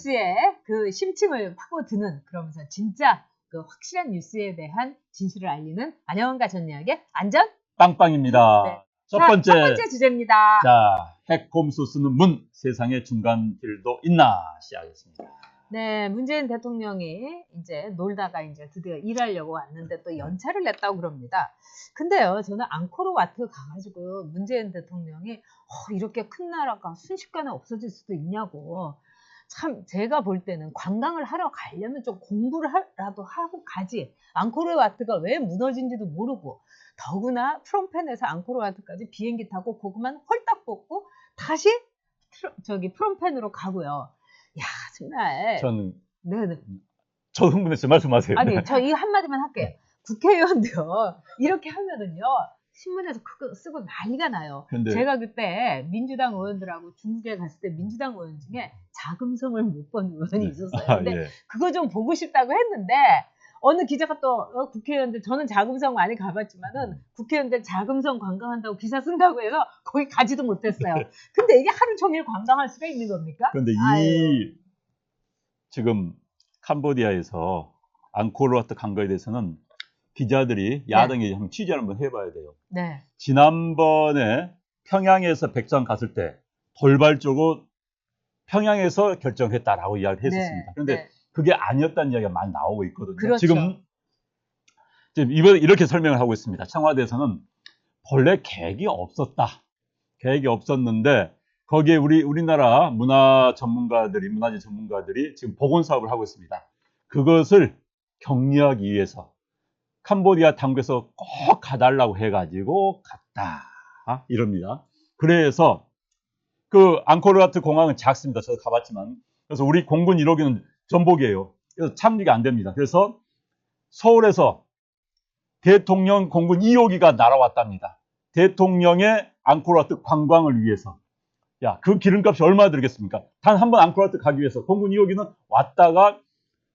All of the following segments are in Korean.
뉴스에 그 심층을 파고드는 그러면서 진짜 그 확실한 뉴스에 대한 진실을 알리는 안영환과 전략의 안전 빵빵입니다. 네. 첫 자, 번째 첫 번째 주제입니다. 자, 핵곰수 쓰는 문 세상에 중간 길도 있나 시작하겠습니다. 네, 문재인 대통령이 이제 놀다가 이제 드디어 일하려고 왔는데 또 연차를 냈다고 그럽니다. 근데요, 저는 앙코르와트 가가지고 문재인 대통령이 이렇게 큰 나라가 순식간에 없어질 수도 있냐고. 참 제가 볼 때는 관광을 하러 가려면 좀 공부를 라도 하고 가지. 앙코르와트가 왜 무너진지도 모르고 더구나 프롬펜에서 앙코르와트까지 비행기 타고 고구만 홀딱 뽑고 다시 프롬펜으로 가고요. 야, 정말. 네네. 저 흥분했어요. 말씀하세요. 아니, 저 이 한마디만 할게요. 국회의원도요, 이렇게 하면은요, 신문에서 그거 쓰고 난리가 나요. 근데 제가 그때 민주당 의원들하고 중국에 갔을 때 민주당 의원 중에 자금성을 못 본 의원이 있었어요. 근데 예. 그거 좀 보고 싶다고 했는데, 어느 기자가 또 국회의원들, 저는 자금성 많이 가봤지만은 국회의원들 자금성 관광한다고 기사 쓴다고 해서 거기 가지도 못했어요. 근데 이게 하루 종일 관광할 수가 있는 겁니까? 근데 지금 캄보디아에서 앙코르와트 간 거에 대해서는 기자들이 야당이 한번 취재를 한번 해봐야 돼요. 네. 지난번에 평양에서 백성 갔을 때 돌발적으로 평양에서 결정했다라고 이야기를 했었습니다. 그런데 그게 아니었다는 이야기가 많이 나오고 있거든요. 그렇죠. 지금 이번 이렇게 설명을 하고 있습니다. 청와대에서는 본래 계획이 없었다. 계획이 없었는데 거기에 우리나라 문화재 전문가들이 지금 복원 사업을 하고 있습니다. 그것을 격리하기 위해서 캄보디아 당국에서 꼭 가달라고 해가지고 갔다. 이럽니다. 그래서 그 앙코르와트 공항은 작습니다. 저도 가봤지만. 그래서 우리 공군 1호기는 전복이에요. 그래서 착륙이 안 됩니다. 그래서 서울에서 대통령 공군 2호기가 날아왔답니다. 대통령의 앙코르와트 관광을 위해서. 야, 그 기름값이 얼마나 들겠습니까? 단 한 번 앙코르와트 가기 위해서 공군 2호기는 왔다가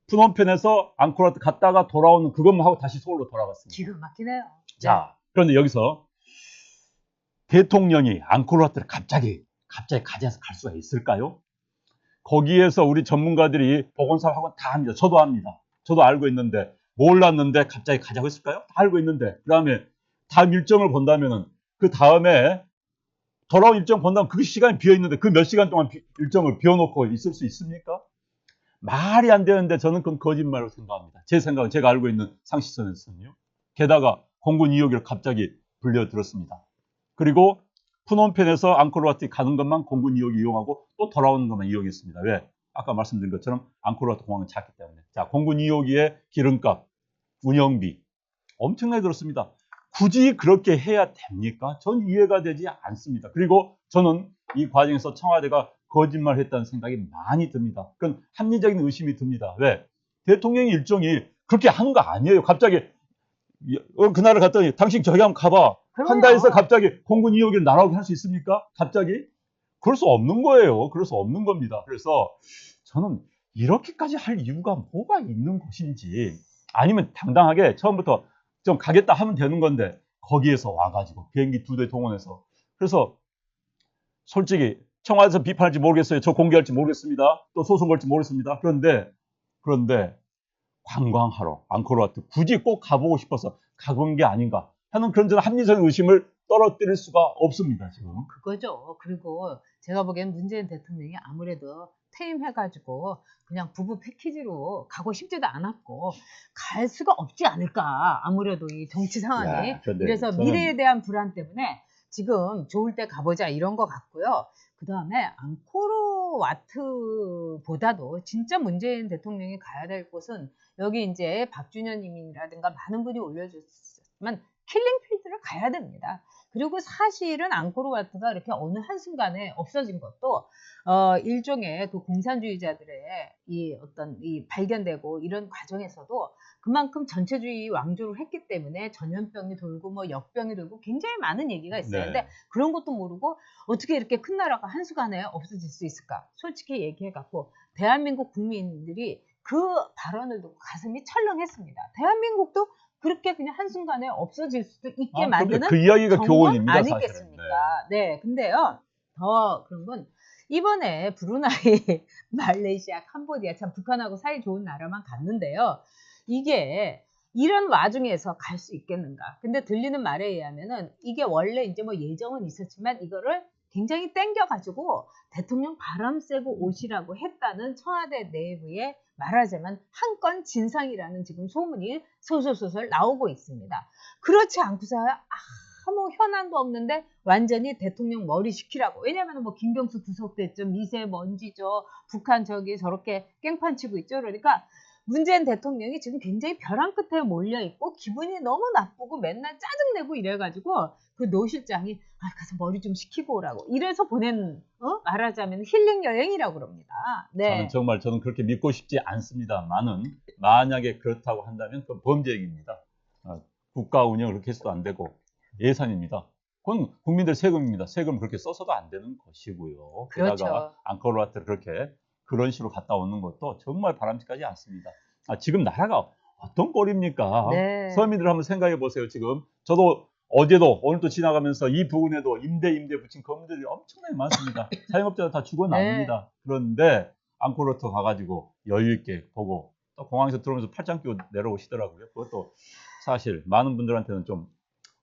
푸놈펜에서 앙코르와트 갔다가 돌아오는 그것만 하고 다시 서울로 돌아갔습니다. 기가 막히네요. 자, 그런데 여기서 대통령이 앙코르와트를 갑자기 가져서 갈 수가 있을까요? 거기에서 우리 전문가들이 보건사업학원 다 합니다. 저도 합니다. 저도 알고 있는데 몰랐는데 갑자기 가자고 했을까요? 다 알고 있는데 그 다음에 다음 일정을 본다면은 그 다음에 돌아온 일정 본다면 그 시간이 비어있는데 그 몇 시간 동안 일정을 비워놓고 있을 수 있습니까? 말이 안 되는데 저는 그건 거짓말로 생각합니다. 제 생각은 제가 알고 있는 상식선에서는요. 게다가 공군 2호기를 갑자기 불려들었습니다. 그리고 푸놈펜에서 앙코르와트 가는 것만 공군 2호기 이용하고 또 돌아오는 것만 이용했습니다. 왜? 아까 말씀드린 것처럼 앙코르와트 공항은 작기 때문에. 자, 공군 2호기의 기름값, 운영비 엄청나게 들었습니다. 굳이 그렇게 해야 됩니까? 전 이해가 되지 않습니다. 그리고 저는 이 과정에서 청와대가 거짓말했다는 생각이 많이 듭니다. 그건 합리적인 의심이 듭니다. 왜? 대통령의 일정이 그렇게 하는 거 아니에요. 갑자기 그날을 갔더니 당신 저기 한번 가봐. 한다 해서 갑자기 공군 2호기를 날아오게 할 수 있습니까? 갑자기? 그럴 수 없는 거예요. 그럴 수 없는 겁니다. 그래서 저는 이렇게까지 할 이유가 뭐가 있는 것인지, 아니면 당당하게 처음부터 좀 가겠다 하면 되는 건데 거기에서 와가지고 비행기 2대 동원해서. 그래서 솔직히 청와대에서 비판할지 모르겠어요. 저 공개할지 모르겠습니다. 또 소송 걸지 모르겠습니다. 그런데 관광하러 앙코르와트 굳이 꼭 가보고 싶어서 가본 게 아닌가 하는 그런 저는 합리적인 의심을 떨어뜨릴 수가 없습니다. 지금. 그거죠. 그리고 제가 보기엔 문재인 대통령이 아무래도 퇴임해가지고 그냥 부부 패키지로 가고 싶지도 않았고 갈 수가 없지 않을까. 아무래도 이 정치 상황이. 그래서 미래에 대한 불안 때문에 지금 좋을 때 가보자 이런 것 같고요. 그 다음에 앙코르와트보다도 진짜 문재인 대통령이 가야 될 곳은 여기 이제 박준현님이라든가 많은 분이 올려주셨지만 킬링필드를 가야 됩니다. 그리고 사실은 앙코르와트가 이렇게 어느 한순간에 없어진 것도 일종의 그 공산주의자들의 이 어떤 이 발견되고 이런 과정에서도 그만큼 전체주의 왕조를 했기 때문에 전염병이 돌고 뭐 역병이 돌고 굉장히 많은 얘기가 있어요. 근데 그런 것도 모르고 어떻게 이렇게 큰 나라가 한순간에 없어질 수 있을까? 솔직히 얘기해갖고 대한민국 국민들이 그 발언을 듣고 가슴이 철렁했습니다. 대한민국도 그렇게 그냥 한순간에 없어질 수도 있게 만드는 그 이야기가 교훈입니다. 아니겠습니까? 네, 근데요, 더 그런 건 이번에 브루나이, 말레이시아, 캄보디아 참 북한하고 사이 좋은 나라만 갔는데요. 이게 이런 와중에서 갈 수 있겠는가? 근데 들리는 말에 의하면은 이게 원래 이제 뭐 예정은 있었지만 이거를 굉장히 땡겨가지고 대통령 바람 쐬고 오시라고 했다는 청와대 내부에 말하자면 한 건 진상이라는 지금 소문이 솔솔솔솔 나오고 있습니다. 그렇지 않고서 아무 현안도 없는데 완전히 대통령 머리 식히라고. 왜냐하면 뭐 김경수 구속됐죠. 미세먼지죠. 북한 저기 저렇게 깽판 치고 있죠. 그러니까 문재인 대통령이 지금 굉장히 벼랑 끝에 몰려있고 기분이 너무 나쁘고 맨날 짜증내고 이래가지고 그 노 실장이 가서 머리 좀 식히고 오라고. 이래서 보낸 말하자면 힐링 여행이라고 그럽니다. 네. 저는 그렇게 믿고 싶지 않습니다만은 만약에 그렇다고 한다면 그건 범죄행위입니다. 국가 운영을 그렇게 해서도 안 되고 예산입니다. 그건 국민들 세금입니다. 세금 그렇게 써서도 안 되는 것이고요. 그렇죠. 게다가 앙코르와트를 그렇게 그런 식으로 갔다 오는 것도 정말 바람직하지 않습니다. 지금 나라가 어떤 꼴입니까? 네. 서민들 한번 생각해 보세요. 지금 저도 어제도 오늘도 지나가면서 이 부근에도 임대 붙인 건물들이 엄청나게 많습니다. 자영업자들 다 죽어납니다. 네. 그런데 앙코르와트 가가지고 여유 있게 보고 또 공항에서 들어오면서 팔짱 끼고 내려오시더라고요. 그것도 사실 많은 분들한테는 좀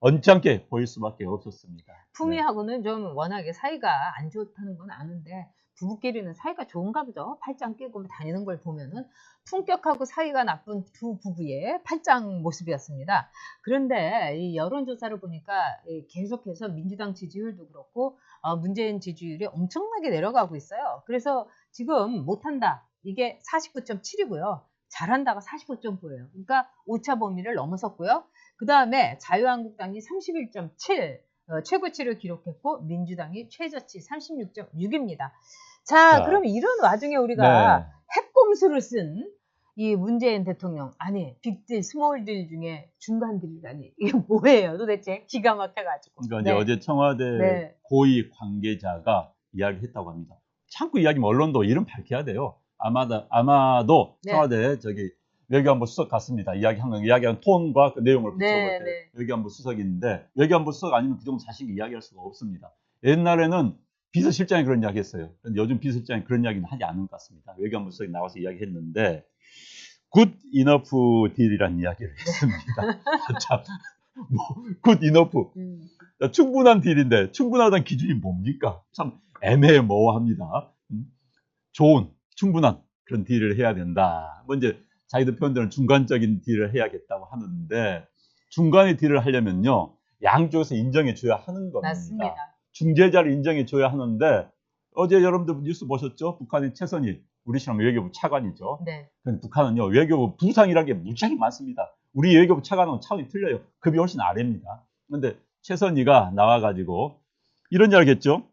언짢게 보일 수밖에 없었습니다. 품위하고는 좀 워낙에 사이가 안 좋다는 건 아는데 부부끼리는 사이가 좋은가 보죠. 팔짱 끼고 다니는 걸 보면은 품격하고 사이가 나쁜 두 부부의 팔짱 모습이었습니다. 그런데 이 여론조사를 보니까 계속해서 민주당 지지율도 그렇고 문재인 지지율이 엄청나게 내려가고 있어요. 그래서 지금 못한다. 이게 49.7이고요. 잘한다가 45.9예요. 그러니까 오차 범위를 넘어섰고요. 그 다음에 자유한국당이 31.7 최고치를 기록했고 민주당이 최저치 36.6입니다. 자, 그럼 이런 와중에 우리가 핵꼼수를 쓴 이 문재인 대통령, 아니 빅딜, 스몰딜 중에 중간딜이라니 이게 뭐예요 도대체? 기가 막혀가지고. 그러니까 이제 어제 청와대 고위 관계자가 이야기했다고 합니다. 참고 이야기면 언론도 이름 밝혀야 돼요. 아마도 청와대 저기 외교안보 수석 같습니다. 이야기한 톤과 그 내용을 붙여볼 때 외교안보 수석인데 외교안보 수석 아니면 그 정도 자신있게 이야기할 수가 없습니다. 옛날에는 비서실장이 그런 이야기 했어요. 그런데 요즘 비서실장이 그런 이야기는 하지 않는 것 같습니다. 외교안보 수석이 나와서 이야기했는데 굿 이너프 딜이라는 이야기를 했습니다. 참, 굿 이너프. 충분한 딜인데 충분하다는 기준이 뭡니까? 참 애매모호합니다. 좋은, 충분한 그런 딜을 해야 된다. 이제 자기들 표현들은 중간적인 딜을 해야겠다고 하는데 중간의 딜을 하려면요. 양쪽에서 인정해 줘야 하는 겁니다. 맞습니다. 중재자를 인정해 줘야 하는데 어제 여러분들 뉴스 보셨죠? 북한의 최선희 우리 시험 외교부 차관이죠. 네. 근데 북한은요. 외교부 부상이라는 게 무지하게 많습니다. 우리 외교부 차관은 차원이 틀려요. 급이 훨씬 아래입니다. 그런데 최선희가 나와가지고 이런 이야기 했죠.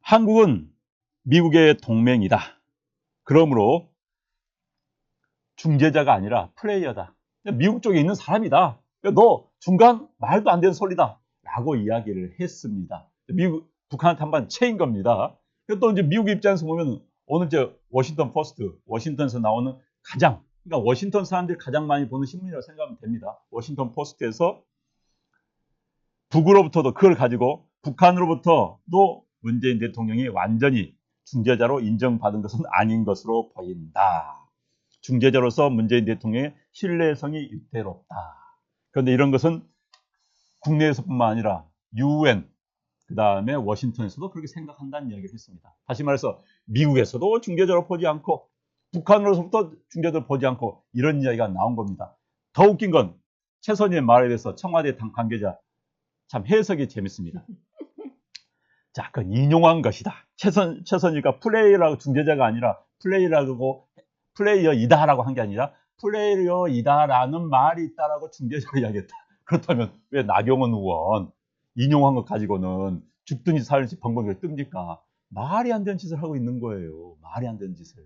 한국은 미국의 동맹이다. 그러므로 중재자가 아니라 플레이어다. 미국 쪽에 있는 사람이다. 너 중간 말도 안 되는 소리다. 라고 이야기를 했습니다. 북한한테 한번 체인 겁니다. 또 이제 미국 입장에서 보면 오늘 워싱턴 포스트, 워싱턴에서 나오는 그러니까 워싱턴 사람들이 가장 많이 보는 신문이라고 생각하면 됩니다. 워싱턴 포스트에서 북으로부터도 그걸 가지고 북한으로부터도 문재인 대통령이 완전히 중재자로 인정받은 것은 아닌 것으로 보인다. 중재자로서 문재인 대통령의 신뢰성이 위태롭다. 그런데 이런 것은 국내에서뿐만 아니라 UN, 그 다음에 워싱턴에서도 그렇게 생각한다는 이야기를 했습니다. 다시 말해서 미국에서도 중재자로 보지 않고 북한으로서부터 중재자로 보지 않고 이런 이야기가 나온 겁니다. 더 웃긴 건 최선희의 말에 대해서 청와대 당 관계자 참 해석이 재밌습니다. 자, 그건 인용한 것이다. 최선희가 플레이어라고 중재자가 아니라 플레이어이다라고 한 게 아니라 플레이어이다라는 말이 있다라고 중재자가 이야기했다. 그렇다면 왜 나경원 의원 인용한 것 가지고는 죽든지 살든지 벙벙이를 뜹니까? 말이 안 되는 짓을 하고 있는 거예요. 말이 안 되는 짓을.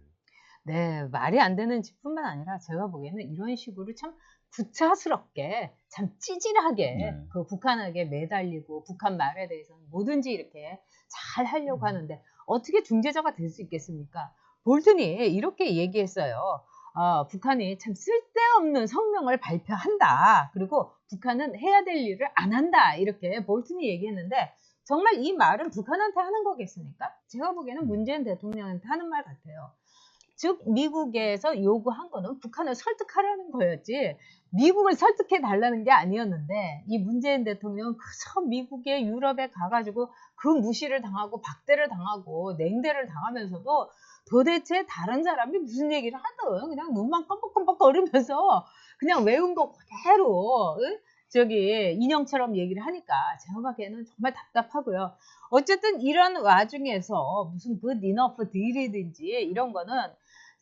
네, 말이 안 되는 짓뿐만 아니라 제가 보기에는 이런 식으로 참 구차스럽게 참 찌질하게 그 북한에게 매달리고 북한 말에 대해서는 뭐든지 이렇게 잘 하려고 하는데 어떻게 중재자가 될 수 있겠습니까? 볼튼이 이렇게 얘기했어요. 북한이 참 쓸데없는 성명을 발표한다. 그리고 북한은 해야 될 일을 안 한다. 이렇게 볼튼이 얘기했는데 정말 이 말은 북한한테 하는 거겠습니까? 제가 보기에는 문재인 대통령한테 하는 말 같아요. 즉 미국에서 요구한 거는 북한을 설득하려는 거였지 미국을 설득해 달라는 게 아니었는데 이 문재인 대통령은 그저 미국에 유럽에 가가지고 그 무시를 당하고 박대를 당하고 냉대를 당하면서도 도대체 다른 사람이 무슨 얘기를 하든 그냥 눈만 껌뻑껌뻑 거리면서 그냥 외운 거 그대로 응? 저기 인형처럼 얘기를 하니까 제가 보기에는 정말 답답하고요. 어쨌든 이런 와중에서 무슨 good enough deal이든지 이런 거는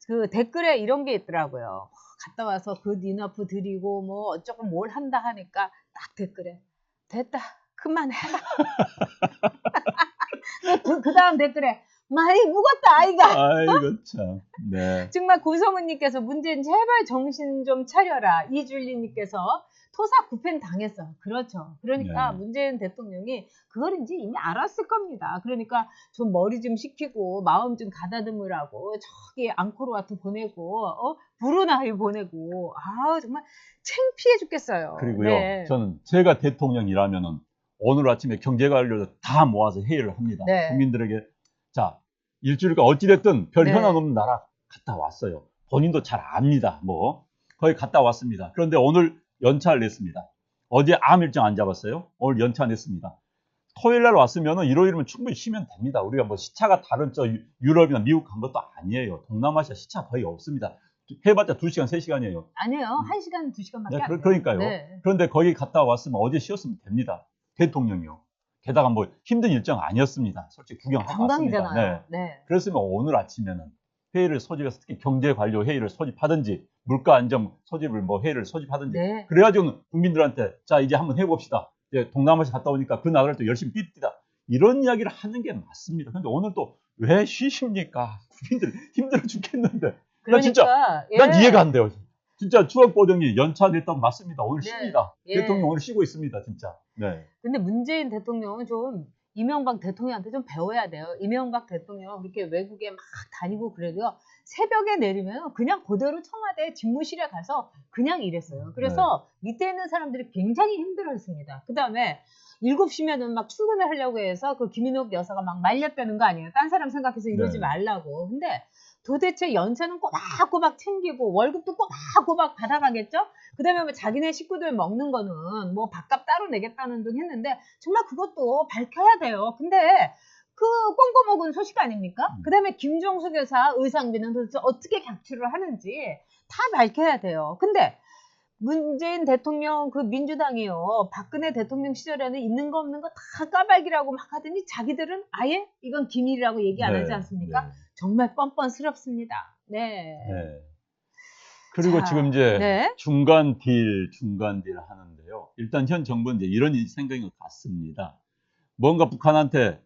그 댓글에 이런 게 있더라고요. 갔다 와서 good enough 드리고 뭐 어쩌고 뭘 한다 하니까 딱 댓글에 됐다 그만해라. 그 다음 댓글에 많이 묵었다 아이가. 아이고 참. 네. 정말 고성은님께서 문재인 제발 정신 좀 차려라. 이줄리님께서 토사구팽 당했어. 그렇죠. 그러니까 네. 문재인 대통령이 그걸 이제 이미 알았을 겁니다. 그러니까 좀 머리 좀 식히고 마음 좀 가다듬으라고 저기 앙코르와트 보내고 브루나이 보내고 아 정말 창피해 죽겠어요. 그리고요, 네. 저는 제가 대통령이라면은 오늘 아침에 경제관료들 다 모아서 회의를 합니다. 네. 국민들에게 자 일주일간 어찌됐든 별 네. 현안 없는 나라 갔다 왔어요. 본인도 잘 압니다. 뭐 거의 갔다 왔습니다. 그런데 오늘 연차를 냈습니다. 어제 암 일정 안 잡았어요. 오늘 연차 냈습니다. 토요일 날 왔으면은 일요일이면 충분히 쉬면 됩니다. 우리가 뭐 시차가 다른 저 유럽이나 미국 간 것도 아니에요. 동남아시아 시차 거의 없습니다. 해봤자 2시간, 3시간이에요. 아니에요. 1시간, 2시간밖에 네, 안 돼요. 그러니까요. 네. 그런데 거기 갔다 왔으면 어제 쉬었으면 됩니다. 대통령이요. 게다가 뭐 힘든 일정 아니었습니다. 솔직히 구경하고 왔습니다. 관광이잖아요. 네. 네. 그랬으면 오늘 아침에는 회의를 소집해서 특히 경제관료 회의를 소집하든지 물가안정 소집을 뭐 회의를 소집하든지 네. 그래가지고 국민들한테 자 이제 한번 해봅시다. 이제 동남아시아 갔다 오니까 그 나라를 또 열심히 삐띠다. 이런 이야기를 하는 게 맞습니다. 근데 오늘 또 왜 쉬십니까? 국민들 힘들어 죽겠는데. 나 진짜 난 예. 이해가 안 돼요. 진짜 추억보정이 연차냈다고 맞습니다. 오늘 네. 쉽니다. 예. 대통령 오늘 쉬고 있습니다. 진짜. 네. 근데 문재인 대통령은 좀 이명박 대통령한테 좀 배워야 돼요. 이명박 대통령은 그렇게 외국에 막 다니고 그래도요. 새벽에 내리면 그냥 그대로 청와대 집무실에 가서 그냥 일했어요. 그래서 밑에 있는 사람들이 굉장히 힘들어했습니다. 그 다음에 7시면은 막 출근을 하려고 해서 그 김인옥 여사가 막 말렸다는 거 아니에요. 딴 사람 생각해서 이러지 네. 말라고. 근데 도대체 연차는 꼬박꼬박 챙기고 월급도 꼬박꼬박 받아가겠죠? 그 다음에 뭐 자기네 식구들 먹는 거는 뭐 밥값 따로 내겠다는 둥 했는데 정말 그것도 밝혀야 돼요. 근데 그 꽁고 먹은 소식 아닙니까? 그 다음에 김종숙 여사 의상비는 도대체 어떻게 각출을 하는지 다 밝혀야 돼요. 근데 문재인 대통령 그 민주당이요. 박근혜 대통령 시절에는 있는 거 없는 거 다 까발기라고 막 하더니 자기들은 아예 이건 기밀이라고 얘기 안 하지 않습니까? 네. 정말 뻔뻔스럽습니다. 네. 네. 그리고 자, 지금 이제 네. 중간 딜 하는데요. 일단 현 정부는 이제 이런 생각인 것 같습니다. 뭔가 북한한테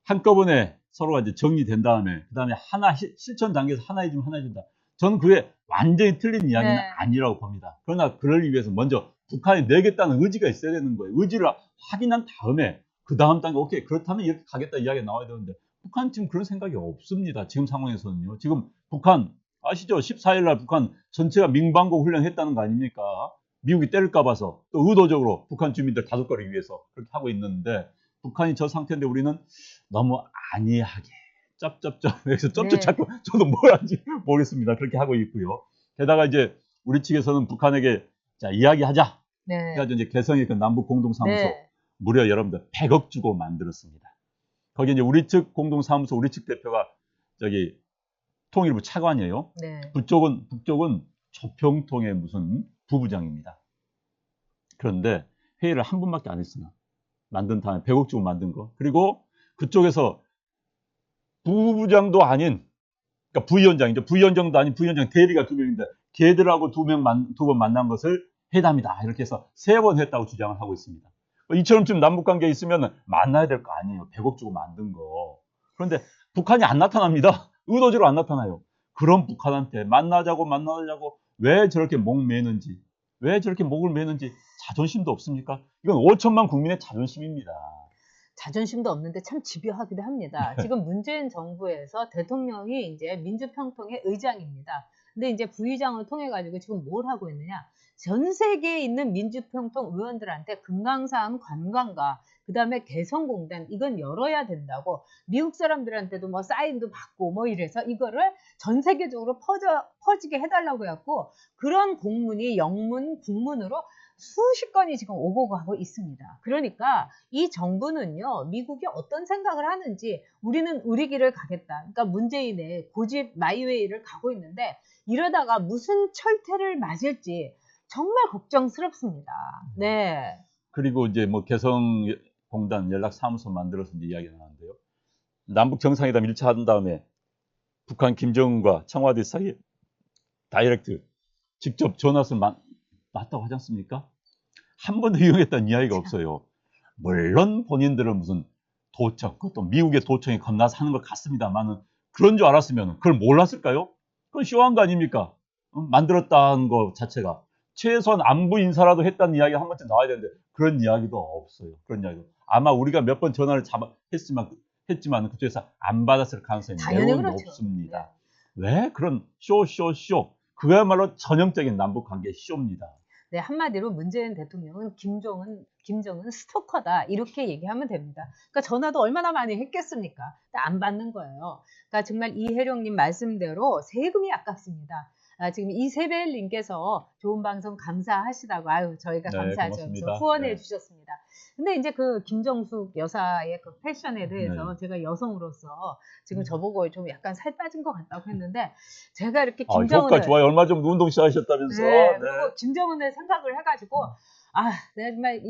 한꺼번에 서로가 이제 정리된 다음에 그다음에 하나 실천 단계에서 하나 해주면 하나 해준다. 저는 그게 완전히 틀린 이야기는 네. 아니라고 봅니다. 그러나 그를 위해서 먼저 북한이 내겠다는 의지가 있어야 되는 거예요. 의지를 확인한 다음에 그 다음 단계 오케이 그렇다면 이렇게 가겠다 이야기가 나와야 되는데 북한 지금 그런 생각이 없습니다. 지금 상황에서는요. 지금 북한 아시죠? 14일 날 북한 전체가 민방공 훈련했다는 거 아닙니까? 미국이 때릴까 봐서 또 의도적으로 북한 주민들 다독거리기 위해서 그렇게 하고 있는데 북한이 저 상태인데 우리는 너무 안이하게 쩝쩝쩝 여기서 쩝쩝 네. 찾고 저도 뭘 하는지 모르겠습니다. 그렇게 하고 있고요. 게다가 이제 우리 측에서는 북한에게 자 이야기하자. 네. 해가지고 이제 개성의 그 남북 공동사무소 네. 무려 여러분들 100억 주고 만들었습니다. 거기 이제 우리 측 공동사무소 우리 측 대표가 저기 통일부 차관이에요. 네. 북쪽은 조평통의 무슨 부부장입니다. 그런데 회의를 한 분밖에 안 했으나 만든 다음에 100억 주고 만든 거. 그리고 그쪽에서 부부장도 아닌 그러니까 부위원장이죠. 부위원장도 아닌 부위원장 대리가 2명인데 걔들하고 두 번 만난 것을 회담이다. 이렇게 해서 3번 했다고 주장을 하고 있습니다. 이처럼 지금 남북관계에 있으면 만나야 될 거 아니에요. 100억 주고 만든 거. 그런데 북한이 안 나타납니다. 의도적으로 안 나타나요. 그런 북한한테 만나자고 왜 저렇게 목매는지 왜 저렇게 목을 매는지 자존심도 없습니까? 이건 5천만 국민의 자존심입니다. 자존심도 없는데 참 집요하기도 합니다. 지금 문재인 정부에서 대통령이 이제 민주평통의 의장입니다. 근데 이제 부의장을 통해 가지고 지금 뭘 하고 있느냐? 전 세계에 있는 민주평통 의원들한테 금강산 관광가, 그 다음에 개성공단 이건 열어야 된다고 미국 사람들한테도 뭐 사인도 받고 뭐 이래서 이거를 전 세계적으로 퍼지게 해달라고 해갖고 그런 공문이 영문, 국문으로 수십 건이 지금 오고 가고 있습니다. 그러니까 이 정부는요, 미국이 어떤 생각을 하는지 우리는 우리 길을 가겠다. 그러니까 문재인의 고집 마이웨이를 가고 있는데 이러다가 무슨 철퇴를 맞을지 정말 걱정스럽습니다. 네. 그리고 이제 뭐 개성공단 연락사무소 만들어서 이제 이야기가 나왔는데요. 남북 정상회담 1차 한 다음에 북한 김정은과 청와대 사이에 다이렉트 직접 전화를 맞다고 하지 않습니까? 한 번도 이용했다는 이야기가 없어요. 물론 본인들은 무슨 도청, 그것도 미국의 도청이 겁나서 하는 것 같습니다만은 그런 줄 알았으면 그걸 몰랐을까요? 그건 쇼한 거 아닙니까? 만들었다는 것 자체가. 최소한 안부 인사라도 했다는 이야기가 한 번쯤 나와야 되는데 그런 이야기도 없어요. 그런 이야기도. 아마 우리가 몇 번 전화를 했지만 그쪽에서 안 받았을 가능성이 매우 그렇죠. 높습니다. 왜? 그런 쇼. 그야말로 전형적인 남북관계 쇼입니다. 네, 한마디로 문재인 대통령은 김정은 스토커다 이렇게 얘기하면 됩니다. 그러니까 전화도 얼마나 많이 했겠습니까? 안 받는 거예요. 그러니까 정말 이혜령님 말씀대로 세금이 아깝습니다. 지금 이세벨님께서 좋은 방송 감사하시다고 아유 저희가 네, 감사하죠. 고맙습니다. 그래서 후원해 네. 주셨습니다. 근데 이제 그 김정숙 여사의 그 패션에 대해서 제가 여성으로서 지금 저보고 좀 약간 살 빠진 것 같다고 했는데 제가 이렇게 김정은을 효과 좋아요. 얼마 전에 운동 시작하셨다면서. 네, 그리고 김정은을 생각을 해가지고 내가 정말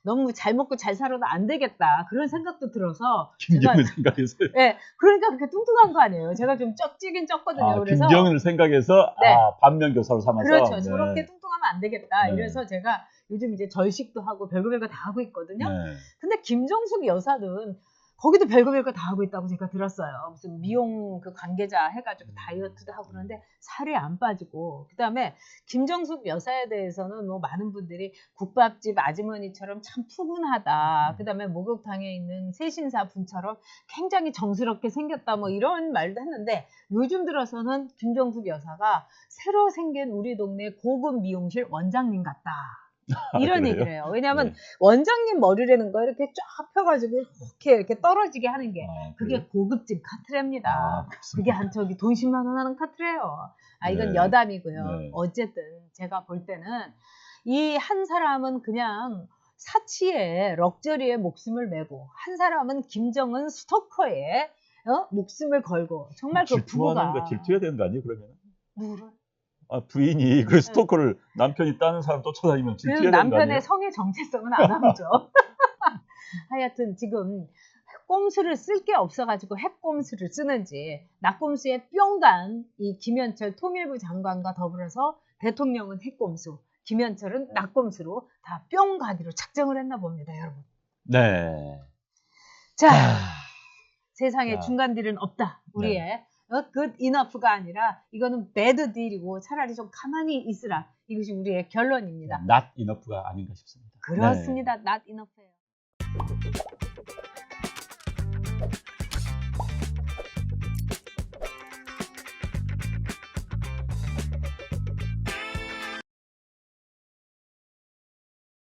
너무 잘 먹고 잘 살아도 안 되겠다 그런 생각도 들어서 김정은 생각해서요. 네, 그러니까 그렇게 뚱뚱한 거 아니에요. 제가 좀 찌긴 쪘거든요. 그래서 김정은을 생각해서 네. 반면교사로 삼아서 그렇죠. 네. 저렇게 뚱뚱하면 안 되겠다. 네. 이래서 제가 요즘 이제 절식도 하고 별거 다 하고 있거든요. 네. 근데 김정숙 여사는 거기도 별거 다 하고 있다고 제가 들었어요. 무슨 미용 그 관계자 해가지고 다이어트도 하고 그러는데 살이 안 빠지고 그다음에 김정숙 여사에 대해서는 뭐 많은 분들이 국밥집 아주머니처럼 참 푸근하다. 그다음에 목욕탕에 있는 세신사 분처럼 굉장히 정스럽게 생겼다. 뭐 이런 말도 했는데 요즘 들어서는 김정숙 여사가 새로 생긴 우리 동네 고급 미용실 원장님 같다. 이런 그래요? 얘기를 해요. 왜냐하면 네. 원장님 머리라는 거 이렇게 쫙 펴가지고 이렇게 떨어지게 하는 게 그게 그래요? 고급진 카트레입니다. 그게 그렇습니다. 한 저기 돈 10만 원 하는 카트래요. 이건 네. 여담이고요. 네. 어쨌든 제가 볼 때는 이 한 사람은 그냥 사치에 럭저리에 목숨을 메고 한 사람은 김정은 스토커에 목숨을 걸고 정말 그 질투하는 부부가 거 질투해야 되는 거 아니에요? 그러면? 누구를? 부인이 그 스토커를 남편이 다른 사람 쫓아다니면 그래서 질투해야 되는 거 아니에요? 남편의 성의 정체성은 안 나오죠. 하여튼 지금 꼼수를 쓸 게 없어가지고 핵꼼수를 쓰는지 낙꼼수에 뿅간 이 김현철 통일부 장관과 더불어서 대통령은 핵꼼수, 김현철은 낙꼼수로 다 뿅 가기로 작정을 했나 봅니다, 여러분. 네. 자, 아, 세상에 자. 중간딜은 없다. 우리의 good enough가 아니라 이거는 bad deal이고 차라리 좀 가만히 있으라. 이것이 우리의 결론입니다. not enough가 아닌가 싶습니다. 그렇습니다. not enough예요.